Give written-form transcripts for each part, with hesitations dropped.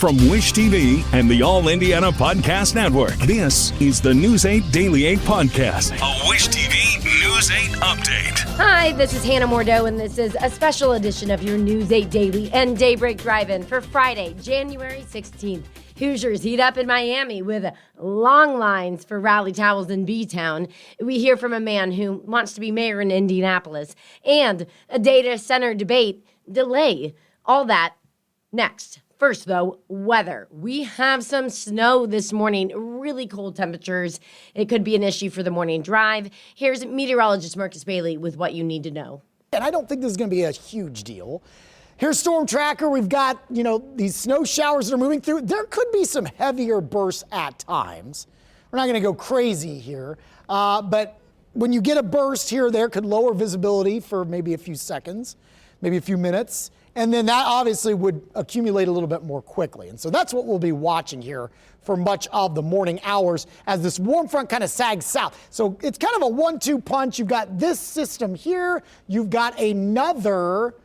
From Wish TV and the All Indiana Podcast Network, this is the News 8 Daily 8 Podcast, a Wish TV News 8 update. Hi, this is Hannah Mordeau, and this is a special edition of your News 8 Daily and Daybreak Drive-In for Friday, January 16th. Hoosiers heat up in Miami with long lines for rally towels in B-Town. We hear from a man who wants to be mayor in Indianapolis, and a data center debate delay. All that next. First, though, weather. We have some snow this morning, really cold temperatures. It could be an issue for the morning drive. Here's meteorologist Marcus Bailey with what you need to know. And I don't think this is going to be a huge deal. Here's Storm Tracker. We've got, these snow showers that are moving through. There could be some heavier bursts at times. We're not going to go crazy here. But when you get a burst here or there, it could lower visibility for maybe a few seconds, maybe a few minutes. And then that obviously would accumulate a little bit more quickly. And so that's what we'll be watching here for much of the morning hours as this warm front kind of sags south. So it's kind of a 1-2 punch. You've got this system here. You've got another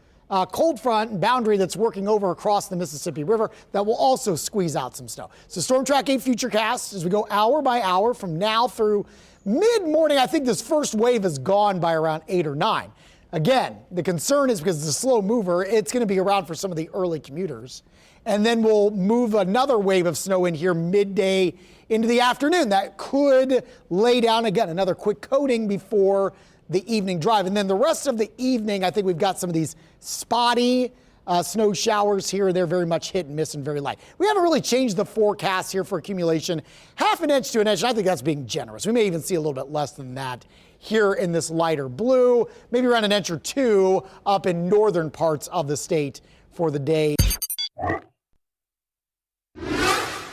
cold front and boundary that's working over across the Mississippi River that will also squeeze out some snow. So Storm Track 8 Futurecast as we go hour by hour from now through mid-morning. I think this first wave is gone by around 8 or 9. Again, the concern is because it's a slow mover, it's going to be around for some of the early commuters. And then we'll move another wave of snow in here midday into the afternoon. That could lay down, again, another quick coating before the evening drive. And then the rest of the evening, I think we've got some of these spotty snow showers here. They're very much hit and miss and very light. We haven't really changed the forecast here for accumulation. 1/2 inch to an inch, and I think that's being generous. We may even see a little bit less than that here in this lighter blue, maybe around an inch or two up in northern parts of the state for the day.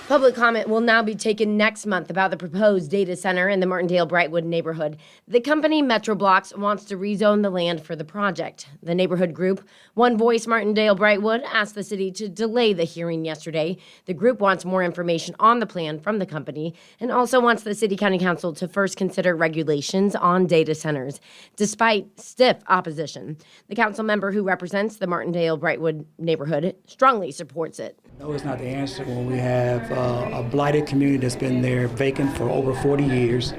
Public comment will now be taken next month about the proposed data center in the Martindale-Brightwood neighborhood. The company Metroblocks wants to rezone the land for the project. The neighborhood group, One Voice Martindale-Brightwood, asked the city to delay the hearing yesterday. The group wants more information on the plan from the company and also wants the City County Council to first consider regulations on data centers, despite stiff opposition. The council member who represents the Martindale-Brightwood neighborhood strongly supports it. No, it's not the answer when we have a blighted community that's been there vacant for over 40 years.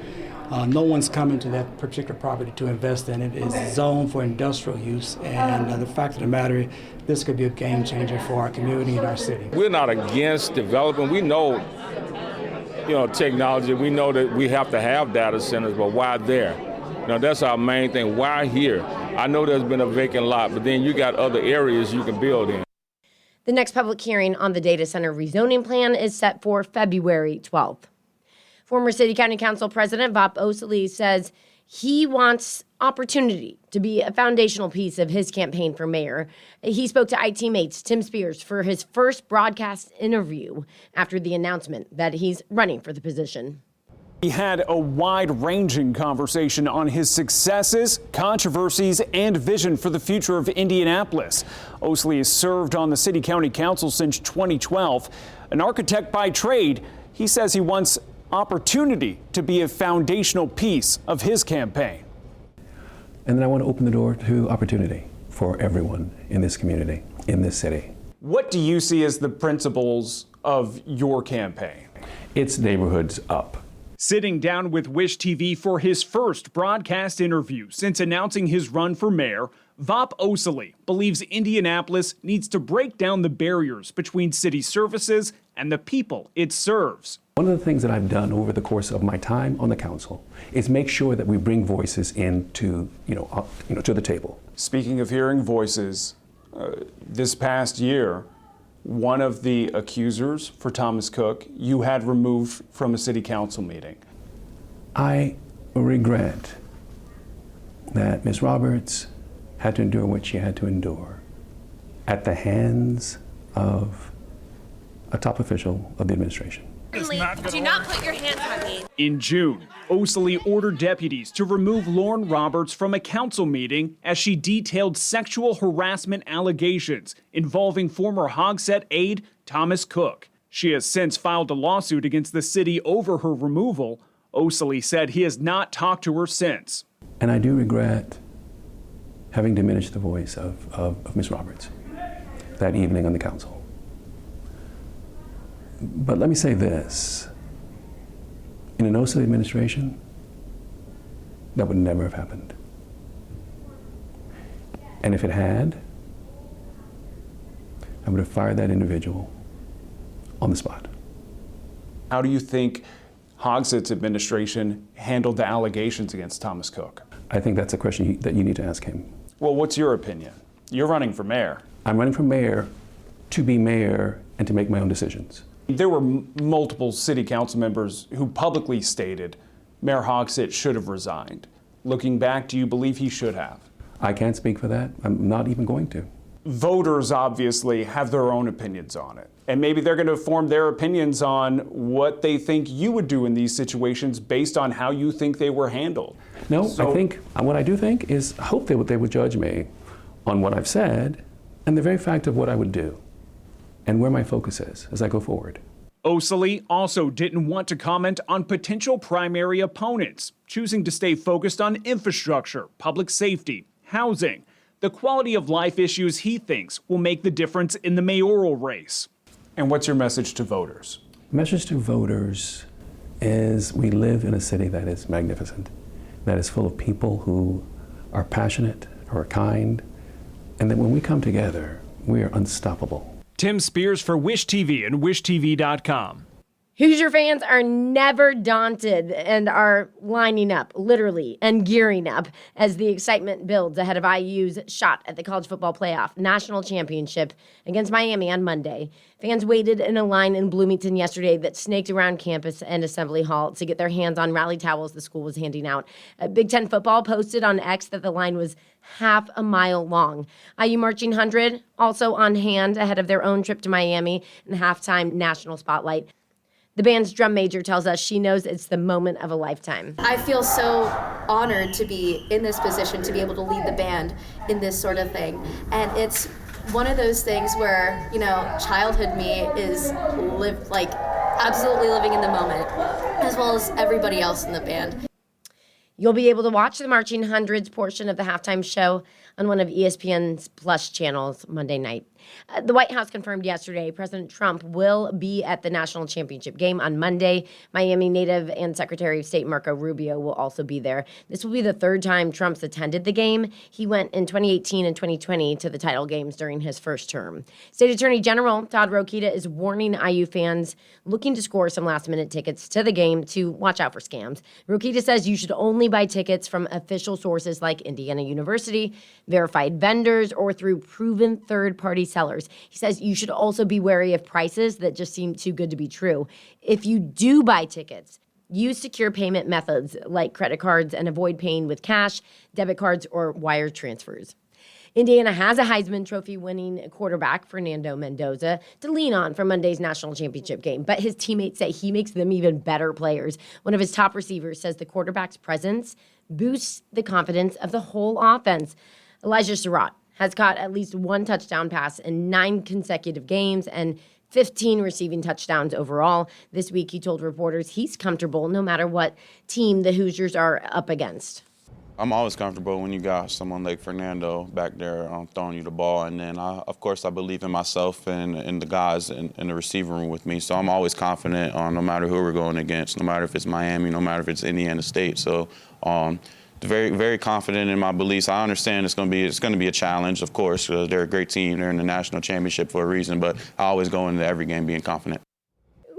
No one's coming to that particular property to invest in it. It's zoned for industrial use, and the fact of the matter is this could be a game changer for our community and our city. We're not against developing. We know, technology. We know that we have to have data centers, but why there? That's our main thing. Why here? I know there's been a vacant lot, but then you got other areas you can build in. The next public hearing on the data center rezoning plan is set for February 12th. Former City County Council President Vop Osili says he wants opportunity to be a foundational piece of his campaign for mayor. He spoke to IT-mates Tim Spears for his first broadcast interview after the announcement that he's running for the position. He had a wide-ranging conversation on his successes, controversies, and vision for the future of Indianapolis. Osili has served on the City County Council since 2012. An architect by trade, he says he wants opportunity to be a foundational piece of his campaign. And then I want to open the door to opportunity for everyone in this community, in this city. What do you see as the principles of your campaign? It's neighborhoods up. Sitting down with Wish TV for his first broadcast interview since announcing his run for mayor, Vop Osili believes Indianapolis needs to break down the barriers between city services and the people it serves. One of the things that I've done over the course of my time on the council is make sure that we bring voices into, to the table. Speaking of hearing voices, this past year, one of the accusers for Thomas Cook, you had removed from a city council meeting. I regret that Ms. Roberts had to endure what she had to endure at the hands of a top official of the administration. Do not put your hands on me. In June, Osili ordered deputies to remove Lauren Roberts from a council meeting as she detailed sexual harassment allegations involving former Hogsett aide Thomas Cook. She has since filed a lawsuit against the city over her removal. Osili said he has not talked to her since. And I do regret having diminished the voice of Ms. Roberts that evening on the council. I regret having diminished the voice of Ms. Roberts that evening on the council. But let me say this. In an Osili administration, that would never have happened. And if it had, I would have fired that individual on the spot. How do you think Hogsett's administration handled the allegations against Thomas Cook? I think that's a question that you need to ask him. Well, what's your opinion? You're running for mayor. I'm running for mayor to be mayor and to make my own decisions. There were multiple city council members who publicly stated Mayor Hogsett should have resigned. Looking back, do you believe he should have? I can't speak for that. I'm not even going to. Voters obviously have their own opinions on it. And maybe they're going to form their opinions on what they think you would do in these situations based on how you think they were handled. No, I think, what I do think is, I hope they would judge me on what I've said and the very fact of what I would do and where my focus is as I go forward. Osili also didn't want to comment on potential primary opponents, choosing to stay focused on infrastructure, public safety, housing, the quality of life issues he thinks will make the difference in the mayoral race. And what's your message to voters? The message to voters is we live in a city that is magnificent, that is full of people who are passionate, who are kind, and that when we come together, we are unstoppable. Tim Spears for Wish TV and WishTV.com. Hoosier fans are never daunted and are lining up, literally, and gearing up as the excitement builds ahead of IU's shot at the College Football Playoff National Championship against Miami on Monday. Fans waited in a line in Bloomington yesterday that snaked around campus and Assembly Hall to get their hands on rally towels the school was handing out. Big Ten football posted on X that the line was half a mile long. IU Marching 100 also on hand ahead of their own trip to Miami and halftime national spotlight. The band's drum major tells us she knows it's the moment of a lifetime. I feel so honored to be in this position, to be able to lead the band in this sort of thing. And it's one of those things where, childhood me is absolutely living in the moment, as well as everybody else in the band. You'll be able to watch the Marching Hundreds portion of the halftime show on one of ESPN's Plus channels Monday night. The White House confirmed yesterday President Trump will be at the national championship game on Monday. Miami native and Secretary of State Marco Rubio will also be there. This will be the third time Trump's attended the game. He went in 2018 and 2020 to the title games during his first term. State Attorney General Todd Rokita is warning IU fans looking to score some last-minute tickets to the game to watch out for scams. Rokita says you should only buy tickets from official sources like Indiana University, verified vendors, or through proven third-party sellers. He says you should also be wary of prices that just seem too good to be true. If you do buy tickets, use secure payment methods like credit cards and avoid paying with cash, debit cards, or wire transfers. Indiana has a Heisman Trophy-winning quarterback, Fernando Mendoza, to lean on for Monday's national championship game, but his teammates say he makes them even better players. One of his top receivers says the quarterback's presence boosts the confidence of the whole offense. Elijah Surratt has caught at least one touchdown pass in 9 consecutive games and 15 receiving touchdowns overall. This week, he told reporters he's comfortable no matter what team the Hoosiers are up against. I'm always comfortable when you got someone like Fernando back there throwing you the ball. And then, of course, I believe in myself and the guys in the receiver room with me. So I'm always confident no matter who we're going against, no matter if it's Miami, no matter if it's Indiana State. So very, very confident in my beliefs. I understand it's going to be a challenge, of course. They're a great team. They're in the national championship for a reason. But I always go into every game being confident.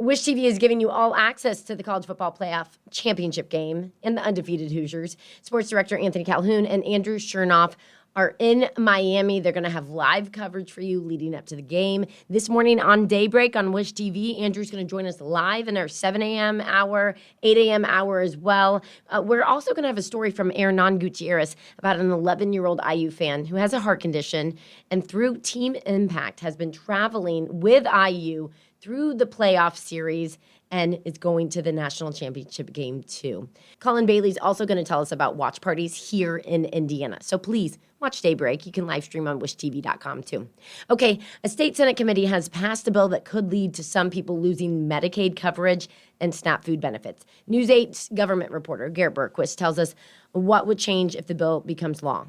Wish TV is giving you all access to the College Football Playoff Championship game and the undefeated Hoosiers. Sports Director Anthony Calhoun and Andrew Chernoff are in Miami. They're going to have live coverage for you leading up to the game. This morning on Daybreak on Wish TV, Andrew's going to join us live in our 7 a.m. hour, 8 a.m. hour as well. We're also going to have a story from Hernan Gutierrez about an 11-year-old IU fan who has a heart condition and through Team Impact has been traveling with IU through the playoff series and is going to the national championship game too. Colin Bailey's also going to tell us about watch parties here in Indiana. So please watch Daybreak. You can live stream on wishtv.com too. Okay, a state Senate committee has passed a bill that could lead to some people losing Medicaid coverage and SNAP food benefits. News 8's government reporter Garrett Berquist tells us what would change if the bill becomes law.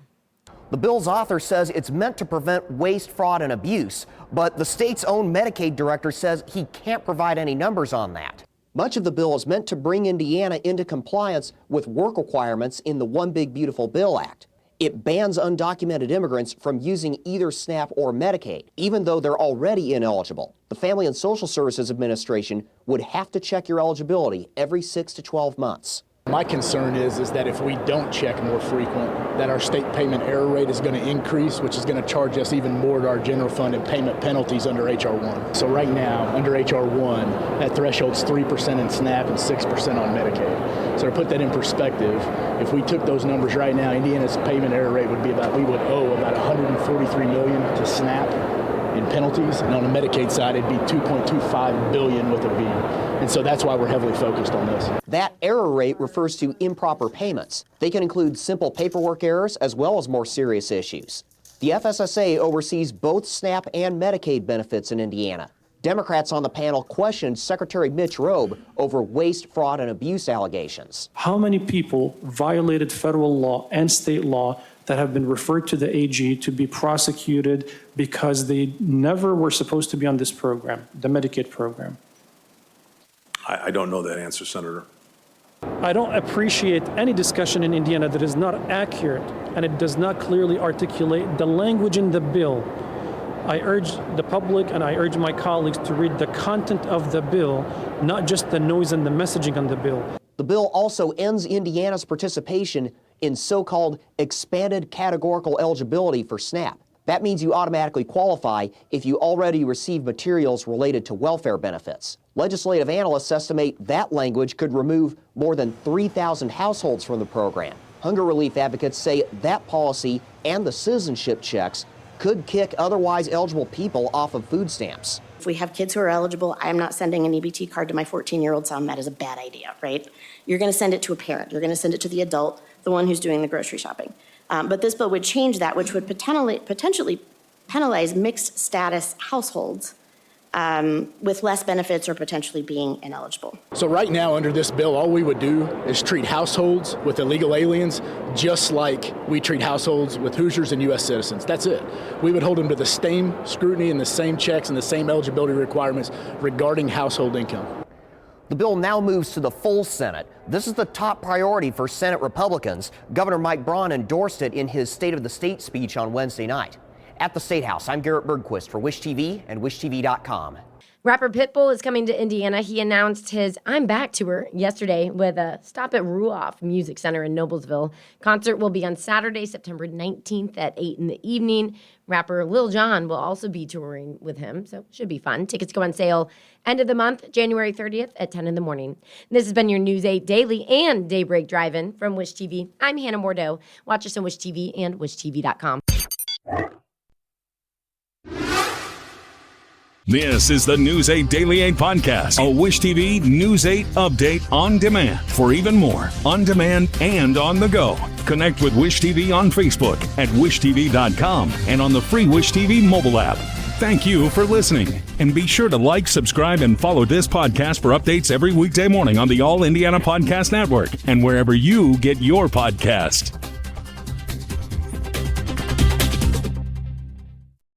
The bill's author says it's meant to prevent waste, fraud, and abuse, but the state's own Medicaid director says he can't provide any numbers on that. Much of the bill is meant to bring Indiana into compliance with work requirements in the One Big Beautiful Bill Act. It bans undocumented immigrants from using either SNAP or Medicaid, even though they're already ineligible. The Family and Social Services Administration would have to check your eligibility every 6 to 12 months. My concern is that if we don't check more frequent, that our state payment error rate is going to increase, which is going to charge us even more to our general fund and payment penalties under H.R. 1. So right now, under H.R. 1, that threshold's 3% in SNAP and 6% on Medicaid. So to put that in perspective, if we took those numbers right now, Indiana's payment error rate would be we would owe about $143 million to SNAP in penalties, and on the Medicaid side, it'd be $2.25 billion with a B. And so that's why we're heavily focused on this. That error rate refers to improper payments. They can include simple paperwork errors as well as more serious issues. The FSSA oversees both SNAP and Medicaid benefits in Indiana. Democrats on the panel questioned Secretary Mitch Robe over waste, fraud, and abuse allegations. How many people violated federal law and state law that have been referred to the AG to be prosecuted because they never were supposed to be on this program, the Medicaid program? I don't know that answer, Senator. I don't appreciate any discussion in Indiana that is not accurate and it does not clearly articulate the language in the bill. I urge the public and I urge my colleagues to read the content of the bill, not just the noise and the messaging on the bill. The bill also ends Indiana's participation in so-called expanded categorical eligibility for SNAP. That means you automatically qualify if you already receive materials related to welfare benefits. Legislative analysts estimate that language could remove more than 3,000 households from the program. Hunger relief advocates say that policy and the citizenship checks could kick otherwise eligible people off of food stamps. If we have kids who are eligible, I'm not sending an EBT card to my 14-year-old son. That is a bad idea, right? You're going to send it to a parent. You're going to send it to the adult, the one who's doing the grocery shopping. But this bill would change that, which would potentially penalize mixed status households with less benefits or potentially being ineligible. So right now, under this bill, all we would do is treat households with illegal aliens just like we treat households with Hoosiers and U.S. citizens. That's it. We would hold them to the same scrutiny and the same checks and the same eligibility requirements regarding household income. The bill now moves to the full Senate. This is the top priority for Senate Republicans. Governor Mike Braun endorsed it in his State of the State speech on Wednesday night. At the State House, I'm Garrett Bergquist for Wish TV and WishTV.com. Rapper Pitbull is coming to Indiana. He announced his I'm Back tour yesterday with a stop at Ruoff Music Center in Noblesville. Concert will be on Saturday, September 19th at 8 in the evening. Rapper Lil Jon will also be touring with him, so it should be fun. Tickets go on sale end of the month, January 30th at 10 in the morning. This has been your News 8 Daily and Daybreak Drive-In from Wish TV. I'm Hannah Mordeau. Watch us on Wish TV and WishTV.com. This is the News 8 Daily 8 podcast, a Wish TV News 8 update on demand for even more on demand and on the go. Connect with Wish TV on Facebook at WishTV.com and on the free Wish TV mobile app. Thank you for listening, and be sure to like, subscribe, and follow this podcast for updates every weekday morning on the All Indiana Podcast Network and wherever you get your podcast.